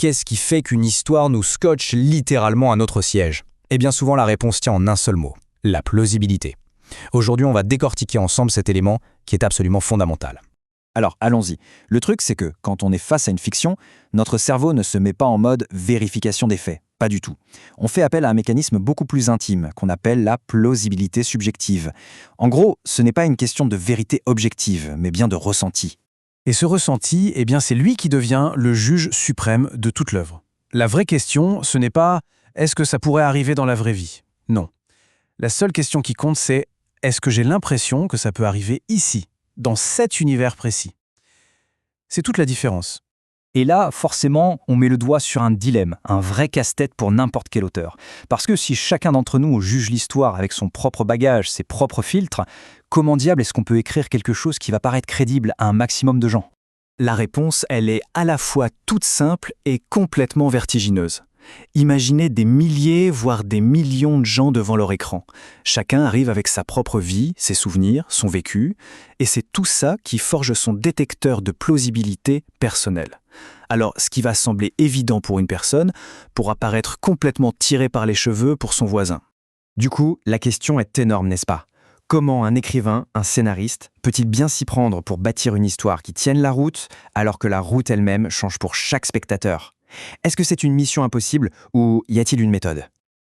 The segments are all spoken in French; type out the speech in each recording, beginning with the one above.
Qu'est-ce qui fait qu'une histoire nous scotche littéralement à notre siège? Et bien souvent, la réponse tient en un seul mot, la plausibilité. Aujourd'hui, on va décortiquer ensemble cet élément qui est absolument fondamental. Alors, allons-y. Le truc, c'est que, quand on est face à une fiction, notre cerveau ne se met pas en mode vérification des faits. Pas du tout. On fait appel à un mécanisme beaucoup plus intime, qu'on appelle la plausibilité subjective. En gros, ce n'est pas une question de vérité objective, mais bien de ressenti. Et ce ressenti, c'est lui qui devient le juge suprême de toute l'œuvre. La vraie question, ce n'est pas « est-ce que ça pourrait arriver dans la vraie vie ?» Non. La seule question qui compte, c'est « est-ce que j'ai l'impression que ça peut arriver ici, dans cet univers précis ?» C'est toute la différence. Et là, forcément, on met le doigt sur un dilemme, un vrai casse-tête pour n'importe quel auteur. Parce que si chacun d'entre nous juge l'histoire avec son propre bagage, ses propres filtres, comment diable est-ce qu'on peut écrire quelque chose qui va paraître crédible à un maximum de gens? La réponse, elle est à la fois toute simple et complètement vertigineuse. Imaginez des milliers, voire des millions de gens devant leur écran. Chacun arrive avec sa propre vie, ses souvenirs, son vécu, et c'est tout ça qui forge son détecteur de plausibilité personnelle. Alors, ce qui va sembler évident pour une personne pourra paraître complètement tiré par les cheveux pour son voisin. Du coup, la question est énorme, n'est-ce pas? Comment un écrivain, un scénariste, peut-il bien s'y prendre pour bâtir une histoire qui tienne la route, alors que la route elle-même change pour chaque spectateur? Est-ce que c'est une mission impossible ou y a-t-il une méthode?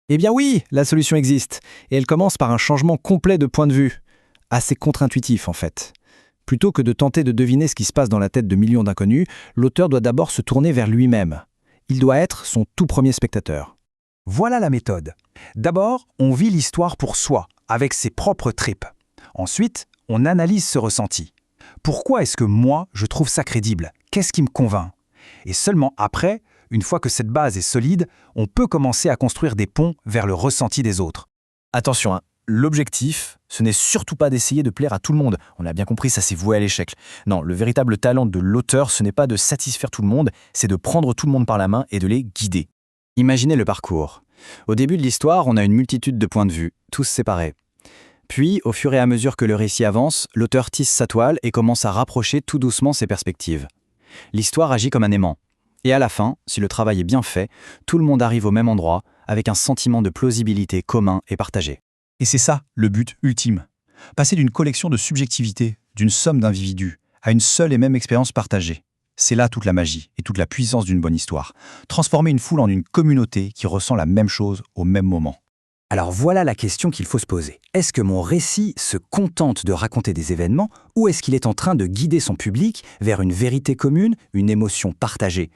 Eh bien oui, la solution existe. Et elle commence par un changement complet de point de vue. Assez contre-intuitif en fait. Plutôt que de tenter de deviner ce qui se passe dans la tête de millions d'inconnus, l'auteur doit d'abord se tourner vers lui-même. Il doit être son tout premier spectateur. Voilà la méthode. D'abord, on vit l'histoire pour soi, avec ses propres tripes. Ensuite, on analyse ce ressenti. Pourquoi est-ce que moi, je trouve ça crédible? Qu'est-ce qui me convainc? Et seulement après, une fois que cette base est solide, on peut commencer à construire des ponts vers le ressenti des autres. Attention, l'objectif, ce n'est surtout pas d'essayer de plaire à tout le monde. On a bien compris, ça c'est voué à l'échec. Non, le véritable talent de l'auteur, ce n'est pas de satisfaire tout le monde, c'est de prendre tout le monde par la main et de les guider. Imaginez le parcours. Au début de l'histoire, on a une multitude de points de vue, tous séparés. Puis, au fur et à mesure que le récit avance, l'auteur tisse sa toile et commence à rapprocher tout doucement ses perspectives. L'histoire agit comme un aimant. Et à la fin, si le travail est bien fait, tout le monde arrive au même endroit, avec un sentiment de plausibilité commun et partagé. Et c'est ça, le but ultime. Passer d'une collection de subjectivité, d'une somme d'individus, à une seule et même expérience partagée. C'est là toute la magie et toute la puissance d'une bonne histoire. Transformer une foule en une communauté qui ressent la même chose au même moment. Alors voilà la question qu'il faut se poser. Est-ce que mon récit se contente de raconter des événements ou est-ce qu'il est en train de guider son public vers une vérité commune, une émotion partagée?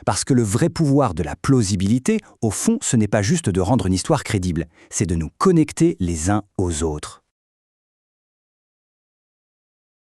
Parce que le vrai pouvoir de la plausibilité, au fond, ce n'est pas juste de rendre une histoire crédible, c'est de nous connecter les uns aux autres.